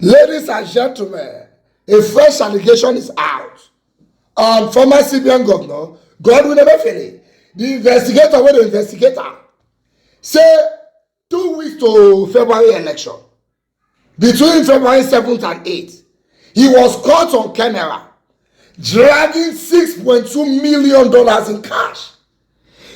Ladies and gentlemen, a fresh allegation is out on former CBN governor Godwin Emefiele. The investigator, wey the investigator, say 2 weeks to February election, between February 7th and 8th, he was caught on camera dragging $6.2 million in cash.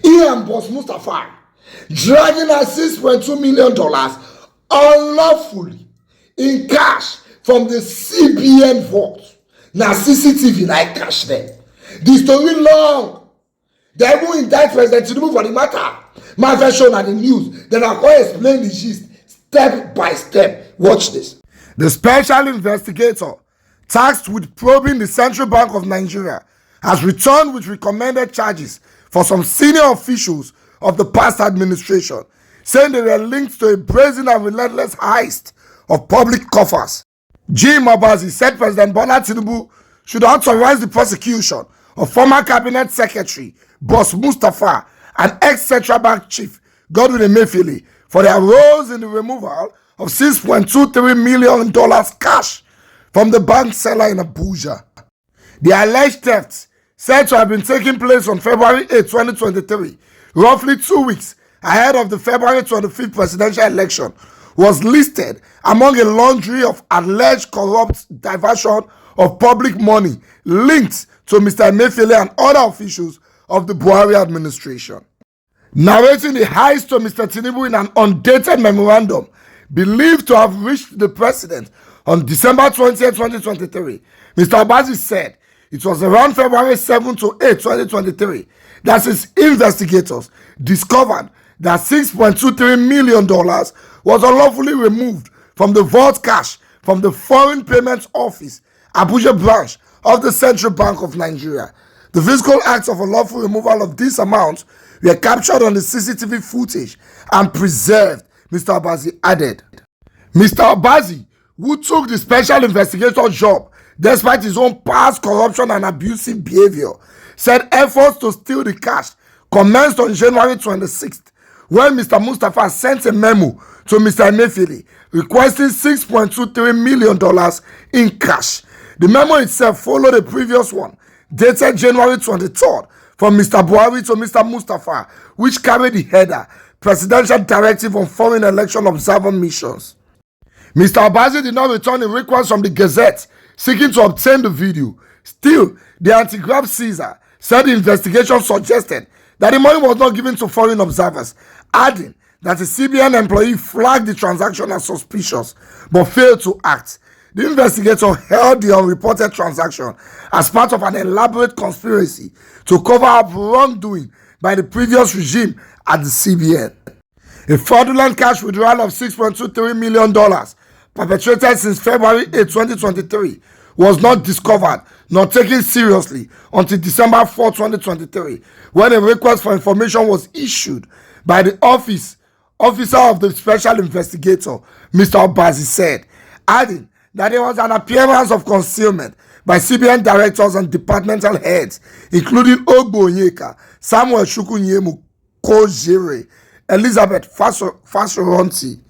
He and boss Mustapha dragging out $6.2 million unlawfully in cash from the CBN vault. Now CCTV like cash them. The story long. They will indict President Tinubu for the matter. My version and the news. Then I'll explain the gist step by step. Watch this. The special investigator tasked with probing the Central Bank of Nigeria has returned with recommended charges for some senior officials of the past administration, saying they were linked to a brazen and relentless heist of public coffers. Jim Abazi said President Bola Tinubu should authorize the prosecution of former Cabinet Secretary Boss Mustapha and ex-Central Bank Chief Godwin Emefiele for their roles in the removal of $6.23 million cash from the bank seller in Abuja. The alleged theft, said to have been taking place on February 8, 2023, roughly 2 weeks ahead of the February 25th presidential election, was listed among a laundry of alleged corrupt diversion of public money linked to Mr. Emefiele and other officials of the Buhari administration. Narrating the heist to Mr. Tinubu in an undated memorandum believed to have reached the president on December 20, 2023, Mr. Abazi said it was around February 7 to 8, 2023 that his investigators discovered that $6.23 million was unlawfully removed from the vault cash from the Foreign Payments Office, Abuja branch of the Central Bank of Nigeria. The physical acts of unlawful removal of these amounts were captured on the CCTV footage and preserved, Mr. Abazi added. Mr. Abazi, who took the special investigator job despite his own past corruption and abusive behavior, said efforts to steal the cash commenced on January 26th when Mr. Mustapha sent a memo to Mr. Emefiele requesting $6.23 million in cash. The memo itself followed a previous one dated January 23rd from Mr. Buhari to Mr. Mustapha, which carried the header Presidential Directive on Foreign Election Observer Missions. Mr. Abazi did not return a request from the Gazette seeking to obtain the video. Still, the anti-graft Caesar said the investigation suggested that the money was not given to foreign observers, adding that a CBN employee flagged the transaction as suspicious but failed to act. The investigator held the unreported transaction as part of an elaborate conspiracy to cover up wrongdoing by the previous regime at the CBN. A fraudulent cash withdrawal of $6.23 million perpetrated since February 8, 2023 was not discovered nor taken seriously until December 4, 2023, when a request for information was issued by the officer of the special investigator, Mr. Abazi said, adding that there was an appearance of concealment by CBN directors and departmental heads, including Ogbo Onyeka, Samuel Chukwunyemu Kojere, Elizabeth Fasoronti.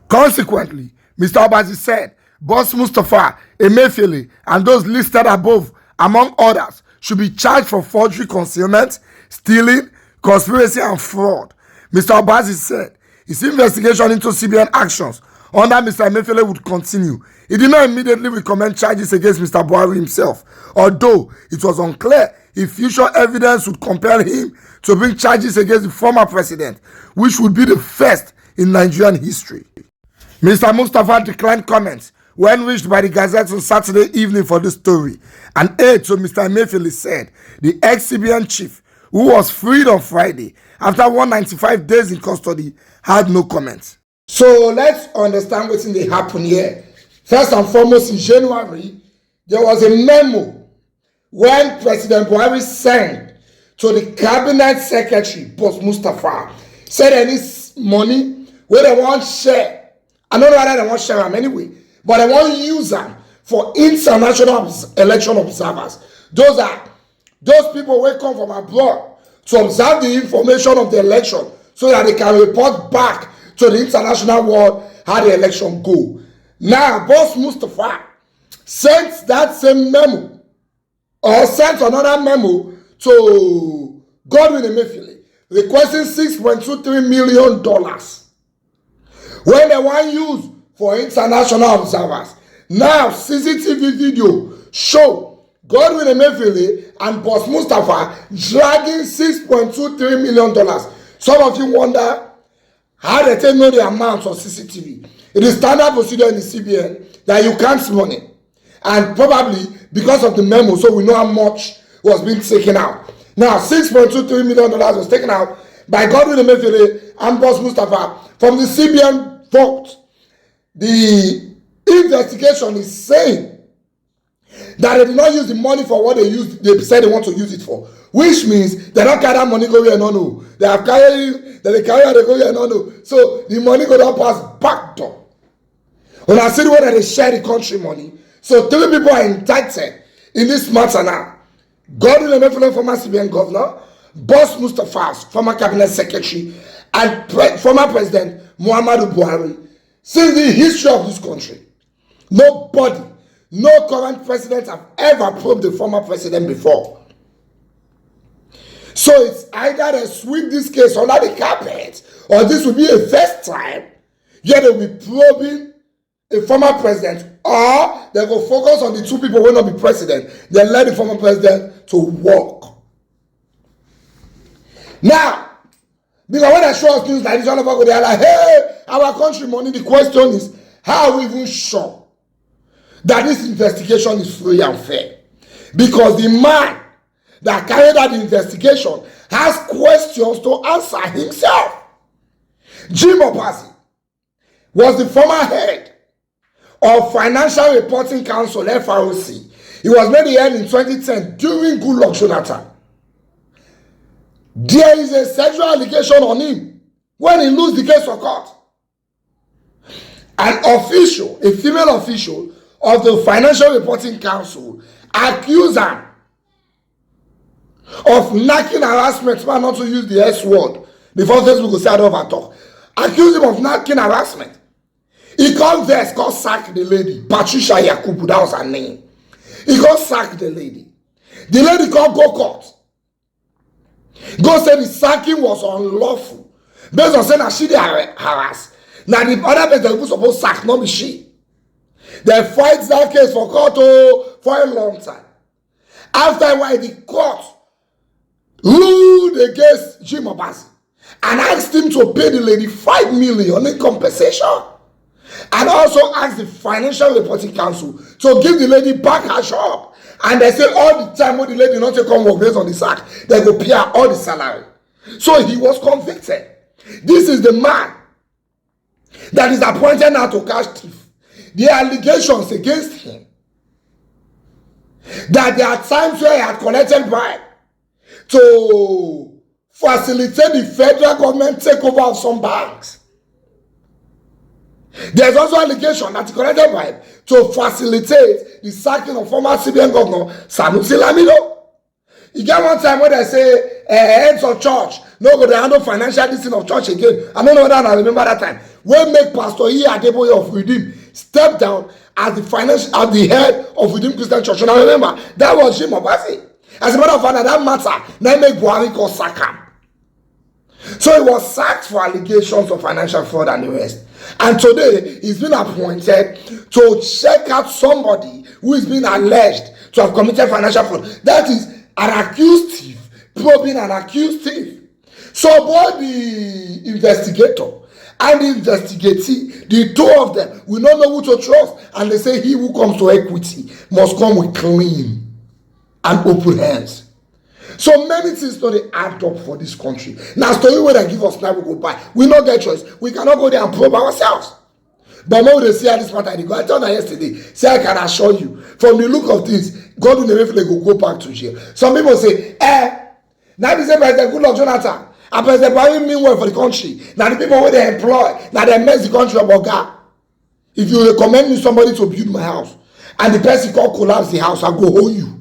Consequently, Mr. Abazi said, Boss Mustapha, Emefiele, and those listed above, among others, should be charged for forgery, concealment, stealing, conspiracy, and fraud. Mr. Abazi said his investigation into CBN actions under Mr. Emefiele would continue. He did not immediately recommend charges against Mr. Buhari himself, although it was unclear if future evidence would compel him to bring charges against the former president, which would be the first in Nigerian history. Mr. Mustapha declined comments when reached by the Gazette on Saturday evening for this story. An aide to Mr. Emefiele said the ex-CBN chief, who was freed on Friday after 195 days in custody, had no comments. So let's understand what's in the happen here. First and foremost, in January, there was a memo when President Buhari sent to the Cabinet Secretary, Boss Mustapha, said any money where they want share. I don't know whether they want share them anyway, but they want use them for international election observers. Those people who come from abroad to observe the information of the election so that they can report back to the international world how the election go. Now, Boss Mustapha sent that same memo, or sent another memo to Godwin Emefiele, requesting $6.23 million when they want use for international observers. Now, CCTV video show Godwin Emefiele and Boss Mustapha dragging $6.23 million. Some of you wonder how they take know the amount of CCTV. It is standard procedure in the CBN that you count money. And probably because of the memo, so we know how much was being taken out. Now, $6.23 million was taken out by Godwin Emefiele and Boss Mustapha from the CBN vault. The investigation is saying that they did not use the money for what they said they want to use it for, which means they don't carry that money go here, no, no. They have carried, they carry they go here, no, no. So the money go down pass back door. When I see the way that they share the country money, so 3 people are indicted in this matter now. Godwin Emefiele, former CBN governor, Boss Mustapha, former cabinet secretary, and former president Muhammadu Buhari. Since the history of this country, nobody, no current president have ever probed the former president before. So it's either they sweep this case under the carpet, or this will be a first time yet they will be probing a former president, or they go focus on the 2 people who will not be president, then let the former president to work. Now, because when they show us news like this, all of us go there like, hey, our country money, the question is, how are we even sure that this investigation is free and fair? Because the man that carried out the investigation has questions to answer himself. Jim Opasi was the former head of Financial Reporting Council, FROC. He was made the head in 2010 during Goodluck Jonathan. There is a sexual allegation on him when he loses the case for court. An official, a female official of the Financial Reporting Council, accused him of knacking harassment, man, not to use the S word before Facebook will say I don't ever talk. Accused him of knacking harassment. He called this, called sack the lady. Patricia Yakubu, that was her name. He called sack the lady. The lady called go court. Go say the sacking was unlawful. Based on saying that she did harass. Now the other person who supposed sack, not be she. They fight that case for court for a long time. After a while, the court ruled against Jim Opasi and asked him to pay the lady $5 million in compensation. And also asked the Financial Reporting Council to give the lady back her shop. And they say all the time when the lady not to come work based on the sack, they go pay her all the salary. So he was convicted. This is the man that is appointed now to catch thief. The allegations against him that there are times where he had collected bribe to facilitate the federal government takeover of some banks. There's also allegation that he collected bribe to facilitate the sacking of former CBN governor Sanusi Lamido. You get one time when they say heads of church no go dey handle financial decision of church again. I don't know whether I remember that time. When make Pastor E. Adeboye of Redeem step down as the head of Redeem Christian Church. And I remember that was Jim Opasi. As a matter of fact, that matter now make Buhari call sack him. So he was sacked for allegations of financial fraud and the rest. And today he's been appointed to check out somebody who is being alleged to have committed financial fraud. That is an accused thief probing an accused thief. So both the investigator and the investigatee, the 2 of them, will not know who to trust. And they say he who comes to equity must come with clean and open hands. So many things don't add up for this country. Now, story where they give us now, we go buy. We not get choice. We cannot go there and probe ourselves. But when they see how this matter, they go. I told her yesterday, say I can assure you, from the look of things, Godwin Emefiele go back to jail. Some people say, now they say President Goodluck Jonathan, and President Buhari mean well for the country. Now the people where they employ, now they mess the country about God. If you recommend me somebody to build my house, and the person can't collapse the house, I go hold you.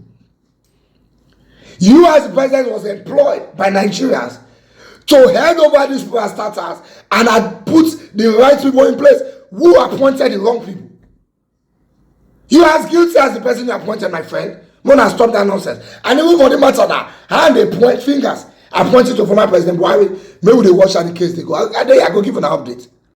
You as the president was employed by Nigerians to head over these starters and had put the right people in place. Who appointed the wrong people? You are as guilty as the person you appointed, my friend. Mona, stop that nonsense. And even for the matter now, how they point fingers, I pointed to former President Buhari. Maybe they watch and the case they go. I go give an update.